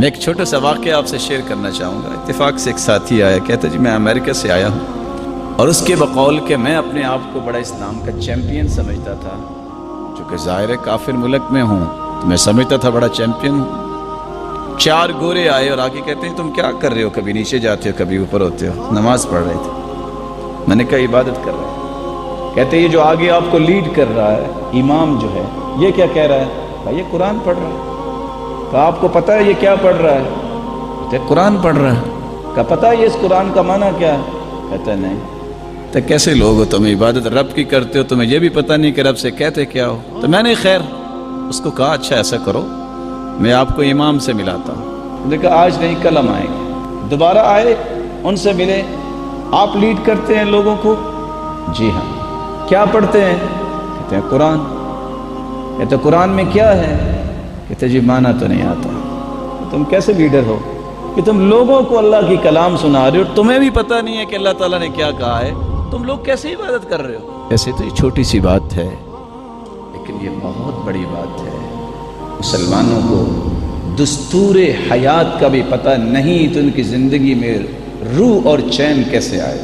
میں ایک چھوٹا سا واقعہ آپ سے شیئر کرنا چاہوں گا۔ اتفاق سے ایک ساتھی آیا، کہتا جی میں امریکہ سے آیا ہوں، اور اس کے بقول کہ میں اپنے آپ کو بڑا اسلام کا چیمپئن سمجھتا تھا، چونکہ ظاہر ہے کافر ملک میں ہوں تو میں سمجھتا تھا بڑا چیمپئن ہوں۔ 4 گورے آئے اور آگے کہتے ہیں تم کیا کر رہے ہو، کبھی نیچے جاتے ہو کبھی اوپر ہوتے ہو۔ نماز پڑھ رہے تھے۔ میں نے کہا عبادت کر رہے ہیں۔ کہتے ہیں یہ جو آگے آپ کو لیڈ کر رہا ہے امام جو ہے یہ کیا کہہ رہا ہے؟ کہا یہ قرآن پڑھ رہا ہے۔ کہا آپ کو پتہ ہے یہ کیا پڑھ رہا ہے؟ کہتے قرآن پڑھ رہا ہے۔ کہا پتہ ہے یہ اس قرآن کا معنی کیا ہے؟ کہتا نہیں۔ تو کیسے لوگ ہو تم، عبادت رب کی کرتے ہو، تمہیں یہ بھی پتہ نہیں کہ رب سے کہتے کیا ہو؟ تو میں نے خیر اس کو کہا اچھا ایسا کرو میں آپ کو امام سے ملاتا ہوں۔ انہوں نے کہا آج نہیں کل ہم آئیں گے۔ دوبارہ آئے، ان سے ملے۔ آپ لیڈ کرتے ہیں لوگوں کو؟ جی ہاں۔ کیا پڑھتے ہیں؟ کہتے ہیں قرآن۔ کہتے قرآن میں کیا ہے؟ کہتے جی معنی تو نہیں آتا۔ تم کیسے لیڈر ہو کہ تم لوگوں کو اللہ کی کلام سنا رہے ہو، تمہیں بھی پتہ نہیں ہے کہ اللہ تعالیٰ نے کیا کہا ہے، تم لوگ کیسے عبادت کر رہے ہو؟ ایسے تو یہ چھوٹی سی بات ہے لیکن یہ بہت بڑی بات ہے۔ مسلمانوں کو دستور حیات کا بھی پتہ نہیں تو ان کی زندگی میں روح اور چین کیسے آئے۔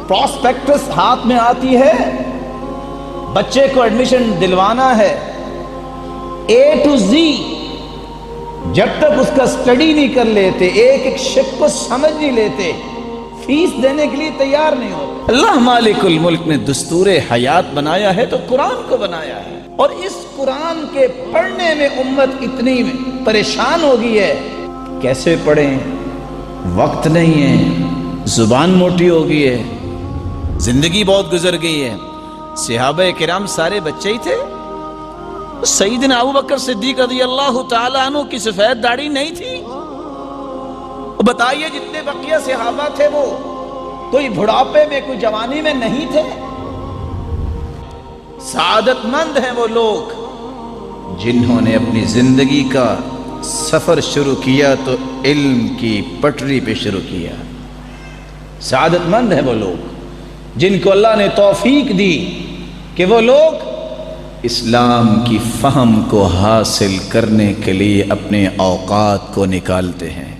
پراسپیکٹس ہاتھ میں آتی ہے، بچے کو ایڈمیشن دلوانا ہے، A to Z، جب تک اس کا سٹڈی نہیں کر لیتے، ایک ایک شک کو سمجھ نہیں لیتے، فیس دینے کے لیے تیار نہیں ہوتے۔ اللہ مالک الملک نے دستور حیات بنایا ہے تو قرآن کو بنایا ہے، اور اس قرآن کے پڑھنے میں امت اتنی پریشان ہو گئی ہے، کیسے پڑھیں، وقت نہیں ہے، زبان موٹی ہو گئی ہے، زندگی بہت گزر گئی ہے۔ صحابہ کرام سارے بچے ہی تھے۔ سیدنا ابو بکر صدیق رضی اللہ تعالیٰ عنہ کی سفید داڑھی نہیں تھی۔ بتائیے جتنے بقیہ صحابہ تھے وہ کوئی بڑھاپے میں کوئی جوانی میں نہیں تھے۔ سعادت مند ہیں وہ لوگ جنہوں نے اپنی زندگی کا سفر شروع کیا تو علم کی پٹری پہ شروع کیا۔ سعادت مند ہیں وہ لوگ جن کو اللہ نے توفیق دی کہ وہ لوگ اسلام کی فہم کو حاصل کرنے کے لیے اپنے اوقات کو نکالتے ہیں۔